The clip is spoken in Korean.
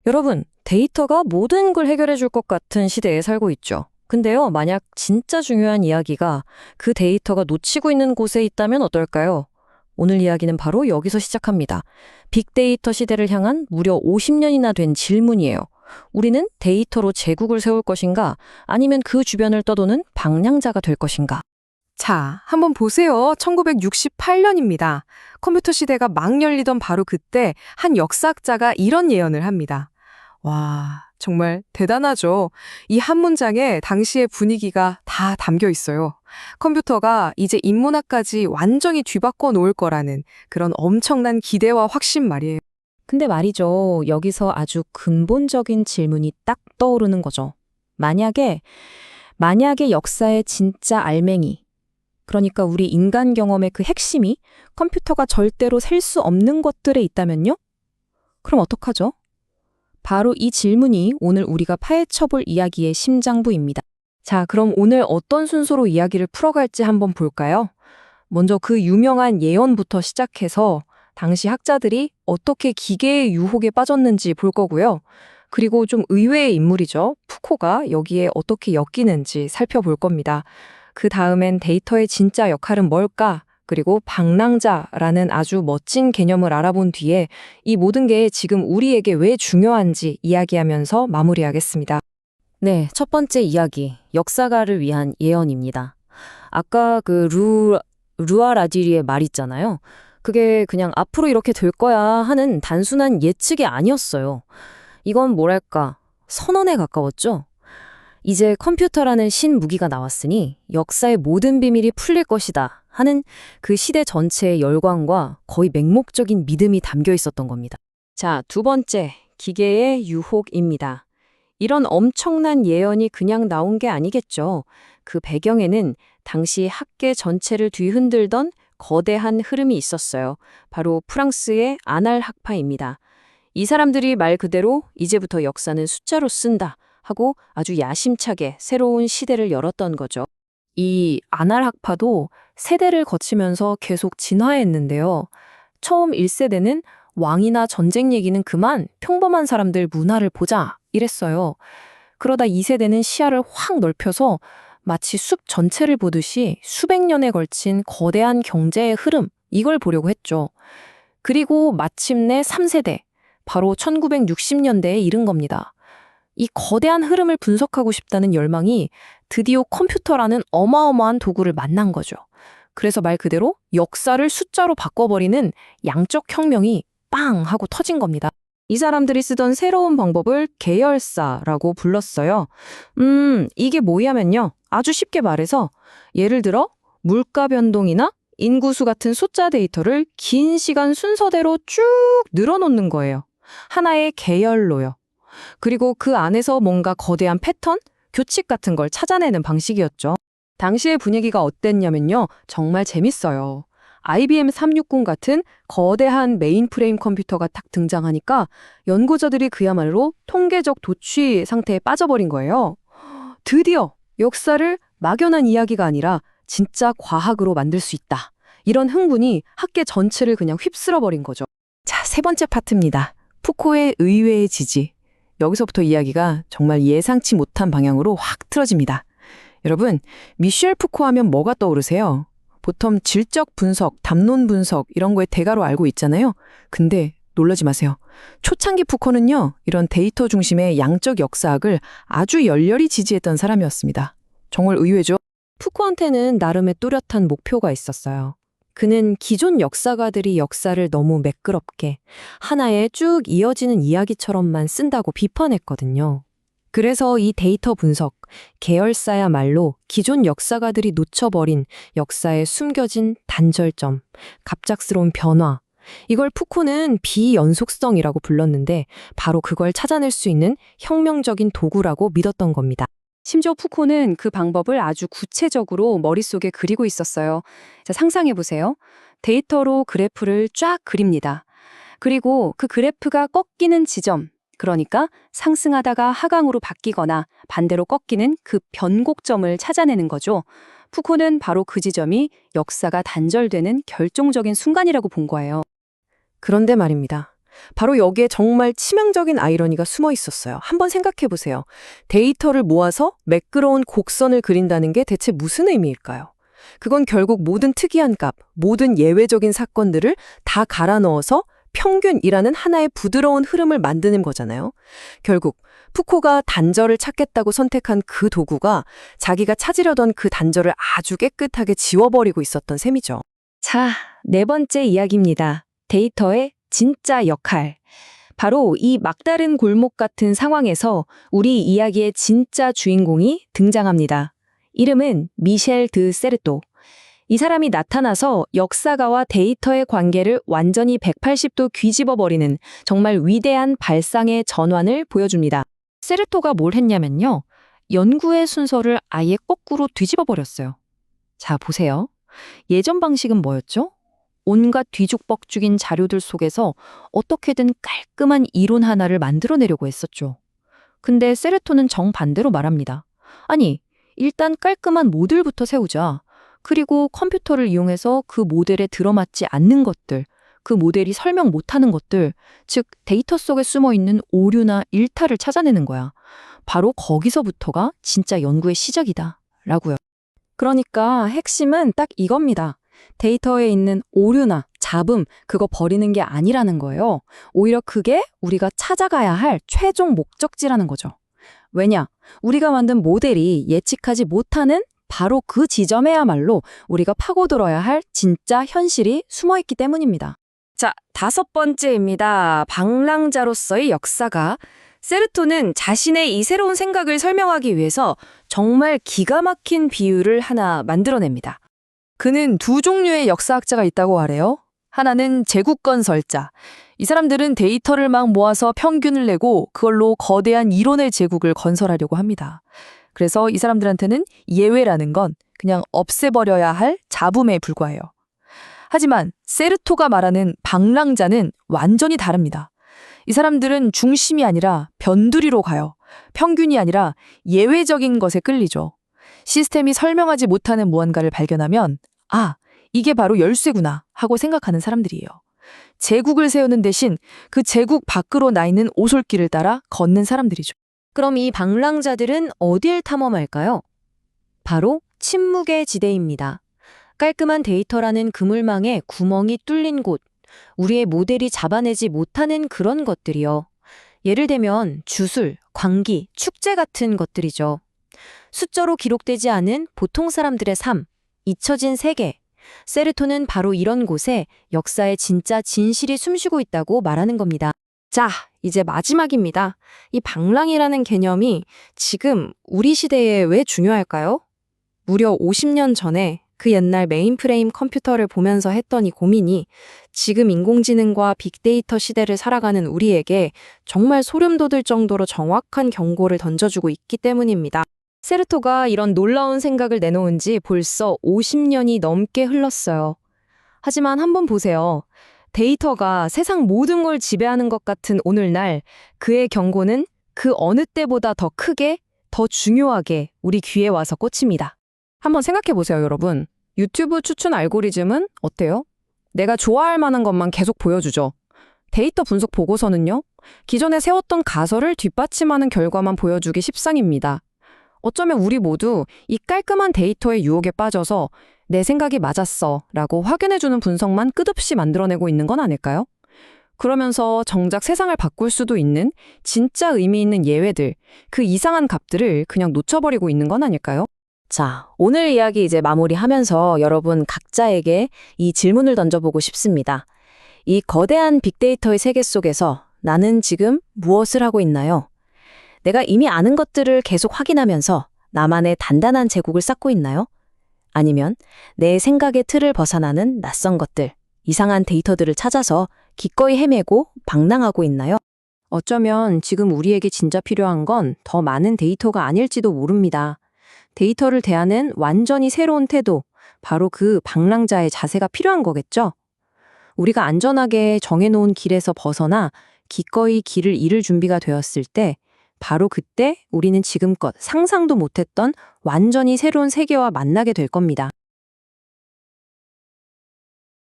여러분, 데이터가 모든 걸 해결해 줄 것 같은 시대에 살고 있죠. 근데요, 만약 진짜 중요한 이야기가 그 데이터가 놓치고 있는 곳에 있다면 어떨까요? 오늘 이야기는 바로 여기서 시작합니다. 빅데이터 시대를 향한 무려 50년이나 된 질문이에요. 우리는 데이터로 제국을 세울 것인가? 아니면 그 주변을 떠도는 방랑자가 될 것인가? 자, 한번 보세요. 1968년입니다. 컴퓨터 시대가 막 열리던 바로 그때 한 역사학자가 이런 예언을 합니다. 와, 정말 대단하죠. 이 한 문장에 당시의 분위기가 다 담겨 있어요. 컴퓨터가 이제 인문학까지 완전히 뒤바꿔 놓을 거라는 그런 엄청난 기대와 확신 말이에요. 근데 말이죠. 여기서 아주 근본적인 질문이 딱 떠오르는 거죠. 만약에 역사의 진짜 알맹이, 그러니까 우리 인간 경험의 그 핵심이 컴퓨터가 절대로 셀 수 없는 것들에 있다면요? 그럼 어떡하죠? 바로 이 질문이 오늘 우리가 파헤쳐볼 이야기의 심장부입니다. 자, 그럼 오늘 어떤 순서로 이야기를 풀어갈지 한번 볼까요? 먼저 그 유명한 예언부터 시작해서 당시 학자들이 어떻게 기계의 유혹에 빠졌는지 볼 거고요. 그리고 좀 의외의 인물이죠. 푸코가 여기에 어떻게 엮이는지 살펴볼 겁니다. 그 다음엔 데이터의 진짜 역할은 뭘까? 그리고 방랑자라는 아주 멋진 개념을 알아본 뒤에 이 모든 게 지금 우리에게 왜 중요한지 이야기하면서 마무리하겠습니다. 네, 첫 번째 이야기, 역사가를 위한 예언입니다. 아까 그 루아 라디리의 말 있잖아요. 그게 그냥 앞으로 이렇게 될 거야 하는 단순한 예측이 아니었어요. 이건 뭐랄까, 선언에 가까웠죠? 이제 컴퓨터라는 신무기가 나왔으니 역사의 모든 비밀이 풀릴 것이다 하는 그 시대 전체의 열광과 거의 맹목적인 믿음이 담겨 있었던 겁니다. 자, 두 번째, 기계의 유혹입니다. 이런 엄청난 예언이 그냥 나온 게 아니겠죠. 그 배경에는 당시 학계 전체를 뒤흔들던 거대한 흐름이 있었어요. 바로 프랑스의 아날 학파입니다. 이 사람들이 말 그대로 이제부터 역사는 숫자로 쓴다 하고 아주 야심차게 새로운 시대를 열었던 거죠. 이 아날 학파도 세대를 거치면서 계속 진화했는데요. 처음 1세대는 왕이나 전쟁 얘기는 그만 평범한 사람들 문화를 보자 이랬어요. 그러다 2세대는 시야를 확 넓혀서 마치 숲 전체를 보듯이 수백 년에 걸친 거대한 경제의 흐름, 이걸 보려고 했죠. 그리고 마침내 3세대, 바로 1960년대에 이른 겁니다. 이 거대한 흐름을 분석하고 싶다는 열망이 드디어 컴퓨터라는 어마어마한 도구를 만난 거죠. 그래서 말 그대로 역사를 숫자로 바꿔버리는 양적 혁명이 빵 하고 터진 겁니다. 이 사람들이 쓰던 새로운 방법을 계열사라고 불렀어요. 이게 뭐냐면요. 아주 쉽게 말해서 예를 들어 물가 변동이나 인구수 같은 숫자 데이터를 긴 시간 순서대로 쭉 늘어놓는 거예요. 하나의 계열로요. 그리고 그 안에서 뭔가 거대한 패턴, 규칙 같은 걸 찾아내는 방식이었죠. 당시의 분위기가 어땠냐면요. 정말 재밌어요. IBM 360 같은 거대한 메인프레임 컴퓨터가 딱 등장하니까 연구자들이 그야말로 통계적 도취 상태에 빠져버린 거예요. 드디어 역사를 막연한 이야기가 아니라 진짜 과학으로 만들 수 있다. 이런 흥분이 학계 전체를 그냥 휩쓸어버린 거죠. 자, 세 번째 파트입니다. 푸코의 의외의 지지. 여기서부터 이야기가 정말 예상치 못한 방향으로 확 틀어집니다. 여러분, 미셸 푸코 하면 뭐가 떠오르세요? 보통 질적 분석, 담론 분석 이런 거에 대가로 알고 있잖아요. 근데 놀라지 마세요. 초창기 푸코는요, 이런 데이터 중심의 양적 역사학을 아주 열렬히 지지했던 사람이었습니다. 정말 의외죠? 푸코한테는 나름의 뚜렷한 목표가 있었어요. 그는 기존 역사가들이 역사를 너무 매끄럽게 하나의 쭉 이어지는 이야기처럼만 쓴다고 비판했거든요. 그래서 이 데이터 분석, 계열사야말로 기존 역사가들이 놓쳐버린 역사에 숨겨진 단절점, 갑작스러운 변화, 이걸 푸코는 비연속성이라고 불렀는데 바로 그걸 찾아낼 수 있는 혁명적인 도구라고 믿었던 겁니다. 심지어 푸코는 그 방법을 아주 구체적으로 머릿속에 그리고 있었어요. 자, 상상해보세요. 데이터로 그래프를 쫙 그립니다. 그리고 그 그래프가 꺾이는 지점, 그러니까 상승하다가 하강으로 바뀌거나 반대로 꺾이는 그 변곡점을 찾아내는 거죠. 푸코는 바로 그 지점이 역사가 단절되는 결정적인 순간이라고 본 거예요. 그런데 말입니다. 바로 여기에 정말 치명적인 아이러니가 숨어 있었어요. 한번 생각해 보세요. 데이터를 모아서 매끄러운 곡선을 그린다는 게 대체 무슨 의미일까요? 그건 결국 모든 특이한 값, 모든 예외적인 사건들을 다 갈아 넣어서 평균이라는 하나의 부드러운 흐름을 만드는 거잖아요. 결국 푸코가 단절을 찾겠다고 선택한 그 도구가 자기가 찾으려던 그 단절을 아주 깨끗하게 지워버리고 있었던 셈이죠. 자, 네 번째 이야기입니다. 데이터의 진짜 역할. 바로 이 막다른 골목 같은 상황에서 우리 이야기의 진짜 주인공이 등장합니다. 이름은 미셸 드 세르토. 이 사람이 나타나서 역사가와 데이터의 관계를 완전히 180도 뒤집어버리는 정말 위대한 발상의 전환을 보여줍니다. 세르토가 뭘 했냐면요. 연구의 순서를 아예 거꾸로 뒤집어버렸어요. 자, 보세요. 예전 방식은 뭐였죠? 온갖 뒤죽박죽인 자료들 속에서 어떻게든 깔끔한 이론 하나를 만들어내려고 했었죠. 근데 세르토는 정반대로 말합니다. 아니, 일단 깔끔한 모델부터 세우자. 그리고 컴퓨터를 이용해서 그 모델에 들어맞지 않는 것들, 그 모델이 설명 못하는 것들, 즉 데이터 속에 숨어있는 오류나 일탈을 찾아내는 거야. 바로 거기서부터가 진짜 연구의 시작이다. 라고요. 그러니까 핵심은 딱 이겁니다. 데이터에 있는 오류나 잡음, 그거 버리는 게 아니라는 거예요. 오히려 그게 우리가 찾아가야 할 최종 목적지라는 거죠. 왜냐? 우리가 만든 모델이 예측하지 못하는 바로 그 지점에야말로 우리가 파고들어야 할 진짜 현실이 숨어있기 때문입니다. 자, 다섯 번째입니다. 방랑자로서의 역사가. 세르토는 자신의 이 새로운 생각을 설명하기 위해서 정말 기가 막힌 비유를 하나 만들어냅니다. 그는 두 종류의 역사학자가 있다고 하래요. 하나는 제국건설자. 이 사람들은 데이터를 막 모아서 평균을 내고 그걸로 거대한 이론의 제국을 건설하려고 합니다. 그래서 이 사람들한테는 예외라는 건 그냥 없애버려야 할 잡음에 불과해요. 하지만 세르토가 말하는 방랑자는 완전히 다릅니다. 이 사람들은 중심이 아니라 변두리로 가요. 평균이 아니라 예외적인 것에 끌리죠. 시스템이 설명하지 못하는 무언가를 발견하면 아, 이게 바로 열쇠구나 하고 생각하는 사람들이에요. 제국을 세우는 대신 그 제국 밖으로 나 있는 오솔길을 따라 걷는 사람들이죠. 그럼 이 방랑자들은 어딜 탐험할까요? 바로 침묵의 지대입니다. 깔끔한 데이터라는 그물망에 구멍이 뚫린 곳, 우리의 모델이 잡아내지 못하는 그런 것들이요. 예를 들면 주술, 광기, 축제 같은 것들이죠. 숫자로 기록되지 않은 보통 사람들의 삶, 잊혀진 세계. 세르토는 바로 이런 곳에 역사의 진짜 진실이 숨쉬고 있다고 말하는 겁니다. 자, 이제 마지막입니다. 이 방랑이라는 개념이 지금 우리 시대에 왜 중요할까요? 무려 50년 전에 그 옛날 메인프레임 컴퓨터를 보면서 했던 이 고민이 지금 인공지능과 빅데이터 시대를 살아가는 우리에게 정말 소름 돋을 정도로 정확한 경고를 던져주고 있기 때문입니다. 세르토가 이런 놀라운 생각을 내놓은 지 벌써 50년이 넘게 흘렀어요. 하지만 한번 보세요. 데이터가 세상 모든 걸 지배하는 것 같은 오늘날 그의 경고는 그 어느 때보다 더 크게, 더 중요하게 우리 귀에 와서 꽂힙니다. 한번 생각해 보세요, 여러분. 유튜브 추천 알고리즘은 어때요? 내가 좋아할 만한 것만 계속 보여주죠. 데이터 분석 보고서는요, 기존에 세웠던 가설을 뒷받침하는 결과만 보여주기 십상입니다. 어쩌면 우리 모두 이 깔끔한 데이터의 유혹에 빠져서 내 생각이 맞았어 라고 확인해주는 분석만 끝없이 만들어내고 있는 건 아닐까요? 그러면서 정작 세상을 바꿀 수도 있는 진짜 의미 있는 예외들, 그 이상한 값들을 그냥 놓쳐버리고 있는 건 아닐까요? 자, 오늘 이야기 이제 마무리하면서 여러분 각자에게 이 질문을 던져보고 싶습니다. 이 거대한 빅데이터의 세계 속에서 나는 지금 무엇을 하고 있나요? 내가 이미 아는 것들을 계속 확인하면서 나만의 단단한 제국을 쌓고 있나요? 아니면 내 생각의 틀을 벗어나는 낯선 것들, 이상한 데이터들을 찾아서 기꺼이 헤매고 방랑하고 있나요? 어쩌면 지금 우리에게 진짜 필요한 건 더 많은 데이터가 아닐지도 모릅니다. 데이터를 대하는 완전히 새로운 태도, 바로 그 방랑자의 자세가 필요한 거겠죠? 우리가 안전하게 정해놓은 길에서 벗어나 기꺼이 길을 잃을 준비가 되었을 때, 바로 그때 우리는 지금껏 상상도 못했던 완전히 새로운 세계와 만나게 될 겁니다.